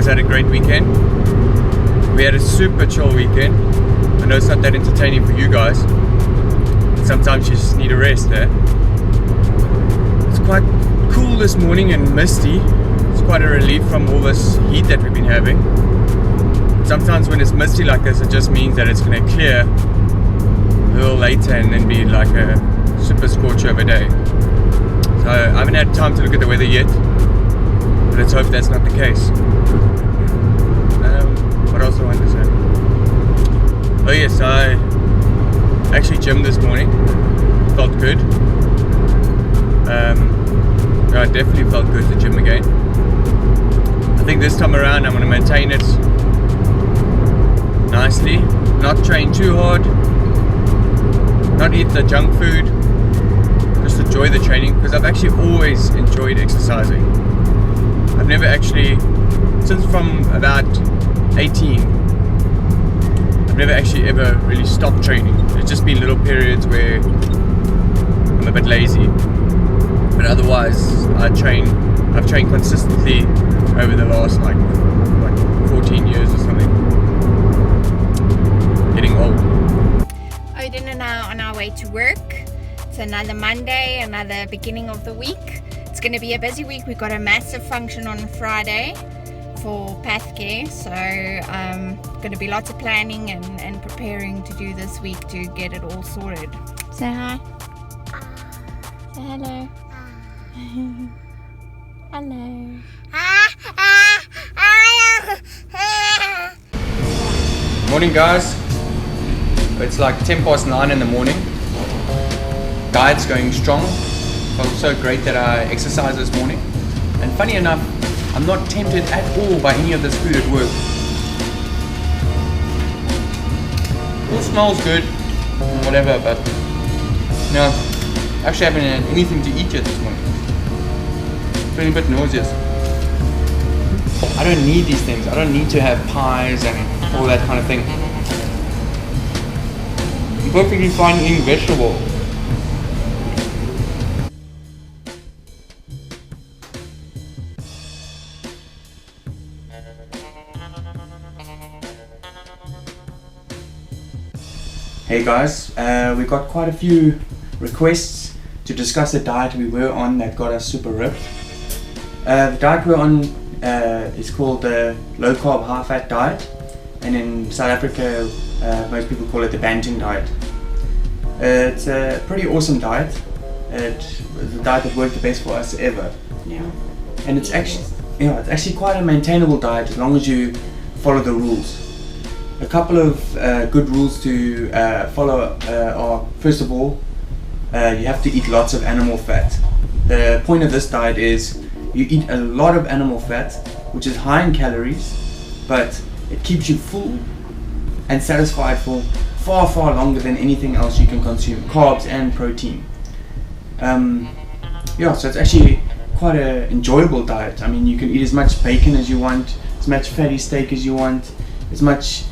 guys had a great weekend. We had a super chill weekend. I know it's not that entertaining for you guys. Sometimes you just need a rest there. It's quite cool this morning and misty. It's quite a relief from all this heat that we've been having. Sometimes when it's misty like this, it just means that it's going to clear a little later and then be like a super scorch over day. So I haven't had time to look at the weather yet, but let's hope that's not the case. What else do I want to say? Oh yes, I actually gymmed this morning. Felt good. I definitely felt good to gym again. I think this time around I'm going to maintain it nicely, not train too hard, not eat the junk food, just enjoy the training, because I've actually always enjoyed exercising. I've never actually, since from about 18, I've never actually ever really stopped training. There's just been little periods where I'm a bit lazy, but otherwise I've trained consistently over the last like 14 years or something. Getting old. Odin and I are on our way to work. It's another Monday, another beginning of the week. It's going to be a busy week. We've got a massive function on Friday for Pathcare, so going to be lots of planning and preparing to do this week to get it all sorted. Say hi. Say hello. Hello. Morning guys. It's like 9:10 in the morning. Diet's going strong. Felt so great that I exercised this morning. And funny enough, I'm not tempted at all by any of this food at work. It all smells good, whatever, but no, actually I haven't had anything to eat yet this morning. Feeling a bit nauseous. I don't need these things. I don't need to have pies and all that kind of thing. I'm perfectly fine eating vegetable. Hey guys, we got quite a few requests to discuss the diet we were on that got us super ripped. The diet we're on is called the low carb high fat diet, and in South Africa most people call it the Banting diet. It's a pretty awesome diet. It's the diet that worked the best for us ever. Yeah. And it's actually quite a maintainable diet as long as you follow the rules. A couple of good rules to follow are, first of all, you have to eat lots of animal fat. The point of this diet is you eat a lot of animal fat, which is high in calories, but it keeps you full and satisfied for far, far longer than anything else you can consume, carbs and protein. So it's actually quite an enjoyable diet. I mean, you can eat as much bacon as you want, as much fatty steak as you want, as much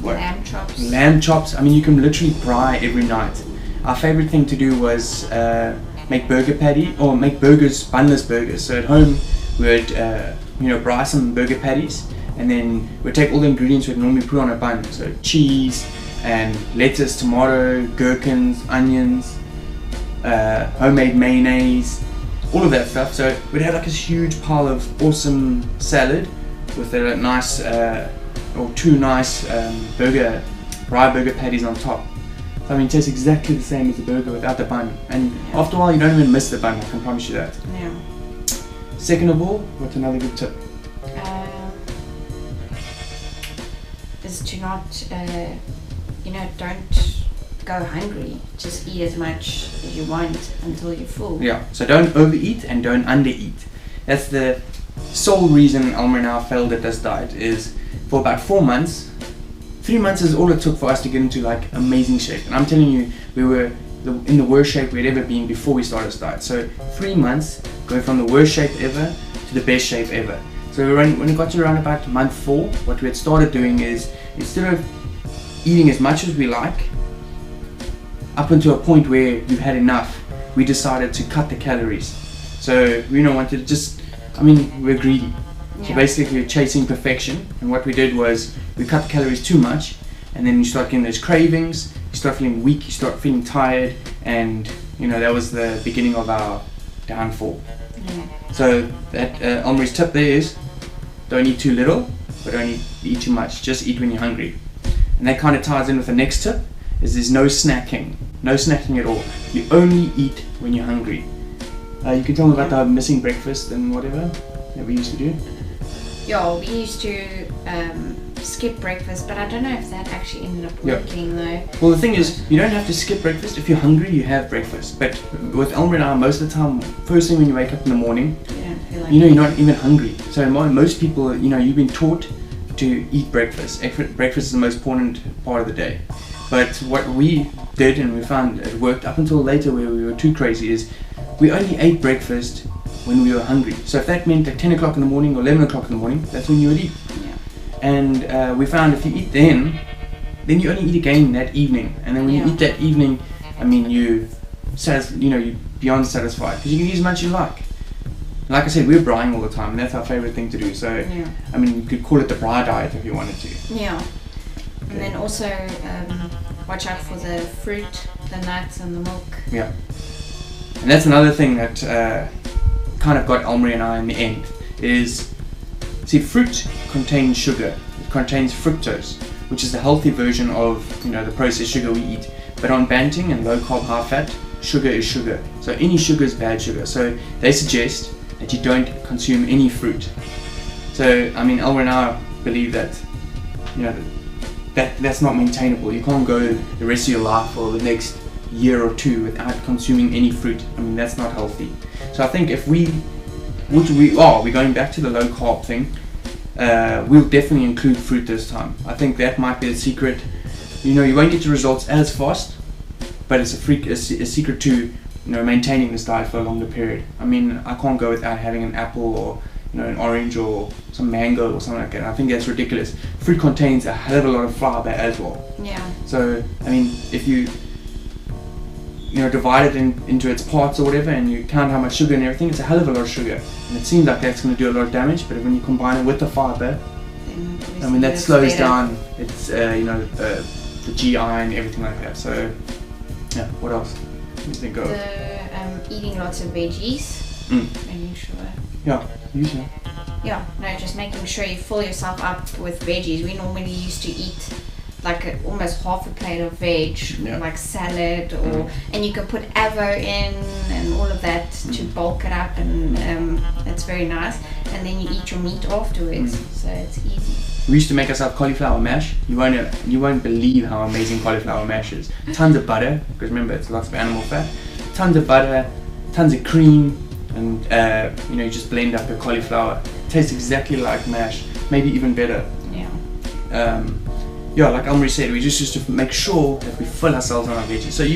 lamb chops. I mean, you can literally fry every night. Our favorite thing to do was make burgers, bunless burgers. So at home we would fry some burger patties, and then we'd take all the ingredients we'd normally put on a bun. So cheese and lettuce, tomato, gherkins, onions, homemade mayonnaise, all of that stuff. So we'd have like this huge pile of awesome salad with a nice two nice rye burger patties on top. So I mean, it tastes exactly the same as the burger without the bun, and after a while you don't even miss the bun, I can promise you that. Yeah. Second of all, what's another good tip? Is to not don't go hungry. Just eat as much as you want until you're full. Yeah, so don't overeat and don't undereat. That's the sole reason Elmer and I failed at this diet. Is for about 4 months, 3 months is all it took for us to get into like amazing shape. And I'm telling you, we were in the worst shape we'd ever been before we started this diet. So 3 months, going from the worst shape ever to the best shape ever. So when it got to around about month 4, what we had started doing is, instead of eating as much as we like, up until a point where we've had enough, we decided to cut the calories. So we wanted to just, we're greedy. So basically you're chasing perfection, and what we did was we cut the calories too much, and then you start getting those cravings, you start feeling weak, you start feeling tired, and that was the beginning of our downfall. So that Omri's tip there is, don't eat too little, but don't eat too much. Just eat when you're hungry. And that kind of ties in with the next tip, is there's no snacking. No snacking at all. You only eat when you're hungry. You can tell me about the missing breakfast and whatever that we used to do. Yeah, we used to skip breakfast, but I don't know if that actually ended up working though. Well, the thing is, you don't have to skip breakfast. If you're hungry, you have breakfast. But with Elmer and I, most of the time, first thing when you wake up in the morning, you don't feel like you're not even hungry. So most people, you've been taught to eat breakfast. Breakfast is the most important part of the day. But what we did, and we found it worked up until later where we were too crazy, is we only ate breakfast when we were hungry. So if that meant at 10 o'clock in the morning or 11 o'clock in the morning, that's when you would eat. And we found if you eat then you only eat again that evening. And then when you eat that evening, you're beyond satisfied because you can eat as much as you like. Like I said, we're braaiing all the time, and that's our favorite thing to do. So, you could call it the braai diet if you wanted to. Yeah. And then also watch out for the fruit, the nuts, and the milk. Yeah. And that's another thing that kind of got Elmarie and I in the end is, see, fruit contains sugar. It contains fructose, which is the healthy version of the processed sugar we eat. But on Banting and low carb, high fat, sugar is sugar. So any sugar is bad sugar. So they suggest that you don't consume any fruit. So Elmarie and I believe that that's not maintainable. You can't go the rest of your life or the next year or two without consuming any fruit. That's not healthy. So I think if we're going back to the low carb thing, we'll definitely include fruit this time. I think that might be the secret. You won't get your results as fast, but it's a secret to maintaining this diet for a longer period. I can't go without having an apple or an orange or some mango or something like that. I think that's ridiculous. Fruit contains a hell of a lot of fiber as well. Yeah. So if you divide it into its parts or whatever, and you count how much sugar and everything, it's a hell of a lot of sugar. And it seems like that's going to do a lot of damage, but when you combine it with the fiber, that slows down it's the GI and everything like that. So yeah, what else? What do you think of? Eating lots of veggies. Making sure. Yeah, usually. Yeah, no, just making sure you fill yourself up with veggies. We normally used to eat like almost half a plate of veg, like salad, and you can put avo in and all of that to bulk it up, and it's very nice. And then you eat your meat afterwards, so it's easy. We used to make ourselves cauliflower mash. You won't believe how amazing cauliflower mash is. Tons of butter, because remember it's lots of animal fat. Tons of butter, tons of cream, and you just blend up your cauliflower. It tastes exactly like mash, maybe even better. Like Elmarie said, we just used to make sure that we fill ourselves on our veggies. So we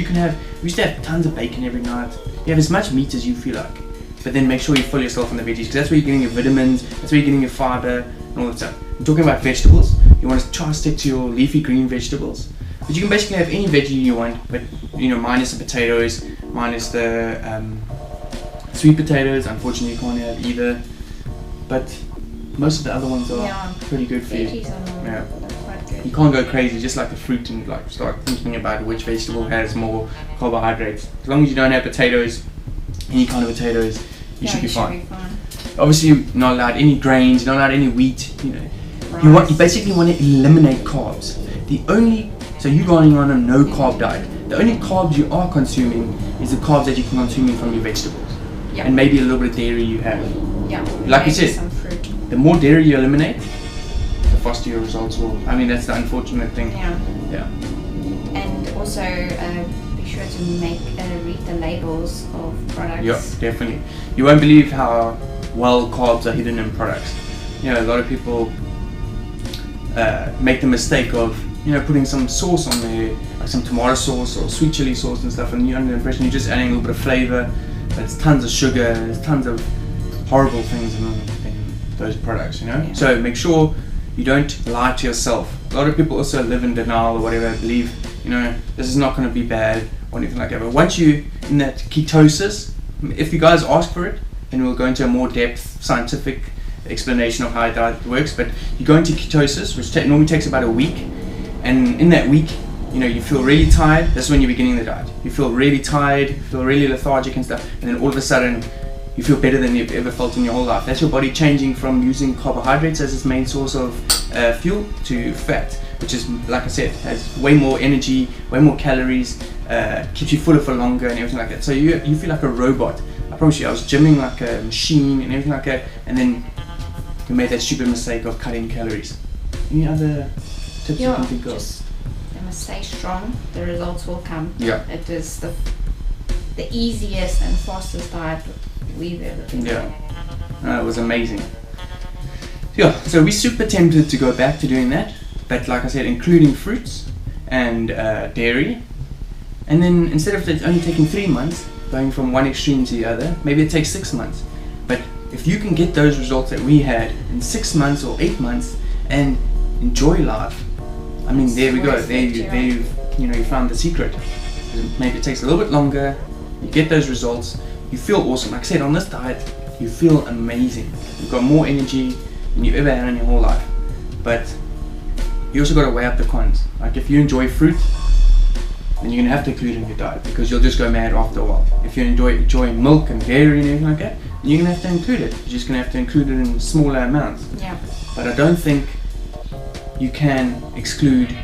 used to have tons of bacon every night. You have as much meat as you feel like, but then make sure you fill yourself on the veggies, because that's where you're getting your vitamins, that's where you're getting your fiber and all that stuff. I'm talking about vegetables. You want to try to stick to your leafy green vegetables, but you can basically have any veggie you want, but minus the potatoes, minus the sweet potatoes. Unfortunately, you can't have either, but most of the other ones are pretty good for you. You can't go crazy, just like the fruit, and start thinking about which vegetable has more carbohydrates. As long as you don't have potatoes, any kind of potatoes, you should be fine. Obviously, you're not allowed any grains, you're not allowed any wheat. You basically want to eliminate carbs. So you're going on a no carb diet. The only carbs you are consuming is the carbs that you can consume from your vegetables, and maybe a little bit of dairy you have. Like you said, the more dairy you eliminate, the faster your results will. That's the unfortunate thing. And also be sure to read the labels of products. Yeah, definitely. You won't believe how well carbs are hidden in products. A lot of people make the mistake of putting some sauce on there, like some tomato sauce or sweet chili sauce and stuff, and you're under the impression you're just adding a little bit of flavor, but it's tons of sugar, there's tons of horrible things in those products, So make sure you don't lie to yourself. A lot of people also live in denial or whatever, believe, this is not going to be bad or anything like that. But once you're in that ketosis, if you guys ask for it, then we'll go into a more depth scientific explanation of how a diet works, but you go into ketosis, which normally takes about a week, and in that week, you know, you feel really tired. That's when you're beginning the diet. You feel really tired, you feel really lethargic and stuff, and then all of a sudden you feel better than you've ever felt in your whole life. That's your body changing from using carbohydrates as its main source of fuel to fat, which is, like I said, has way more energy, way more calories, keeps you fuller for longer and everything like that. So you feel like a robot. I promise you, I was gymming like a machine and everything like that, and then you made that stupid mistake of cutting calories. Any other tips you can think of? Just stay strong. The results will come. Yeah. It is the easiest and fastest diet we've ever been on. It was amazing. Yeah, so we're super tempted to go back to doing that, but like I said, including fruits and dairy, and then instead of it only taking 3 months, going from one extreme to the other, maybe it takes 6 months. But if you can get those results that we had in 6 months or 8 months and enjoy life, I mean, there we go. There you found the secret. Maybe it takes a little bit longer. You get those results. You feel awesome. Like I said, on this diet, you feel amazing. You've got more energy than you've ever had in your whole life. But you also got to weigh up the cons. Like if you enjoy fruit, then you're gonna have to include it in your diet because you'll just go mad after a while. If you enjoy milk and dairy and everything like that, then you're gonna have to include it. You're just gonna have to include it in smaller amounts. Yeah. But I don't think you can exclude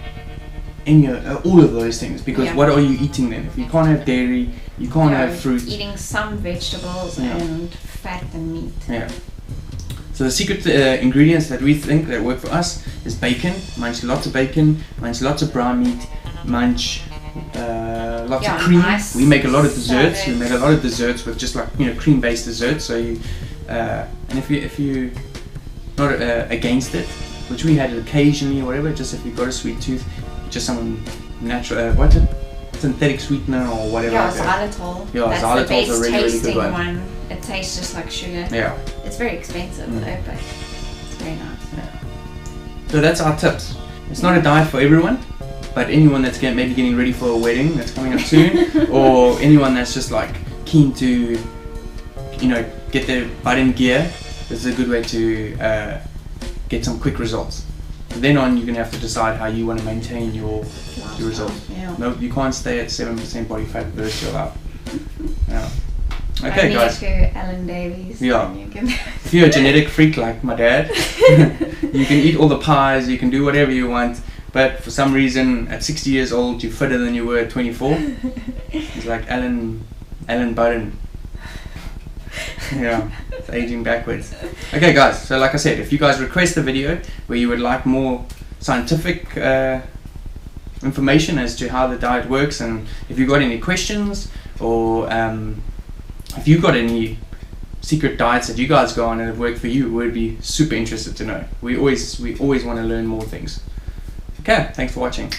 all of those things because what are you eating then? If you can't have dairy, you can't have fruit. Eating some vegetables and fat and meat. Yeah. So the secret ingredients that we think that work for us is bacon. Munch lots of bacon. Munch lots of brown meat. Munch lots of cream. Nice. We make a lot of desserts. We make a lot of desserts with just like cream-based desserts. So you and if you not against it, which we had it occasionally or whatever, just if you've got a sweet tooth, just some natural synthetic sweetener or whatever. Xylitol. Yeah, that's xylitol's the best a really, really good one. It tastes just like sugar. Yeah. It's very expensive though, but it's very nice. Yeah. So that's our tips. It's not a diet for everyone, but anyone that's maybe getting ready for a wedding that's coming up soon, or anyone that's just like keen to, get their butt in gear, this is a good way to get some quick results. From then on, you're going to have to decide how you want to maintain your results. Yeah. No, you can't stay at 7% body fat the rest of your life. Yeah. Okay, only guys. If you're Alan Davies, yeah. you can if you're a genetic freak like my dad, you can eat all the pies, you can do whatever you want, but for some reason at 60 years old you're fitter than you were at 24. It's like Alan Budden. Yeah, it's aging backwards. Okay guys, so like I said, if you guys request a video where you would like more scientific information as to how the diet works, and if you've got any questions or if you've got any secret diets that you guys go on and have worked for you, we'd be super interested to know. We always want to learn more things. Okay, thanks for watching.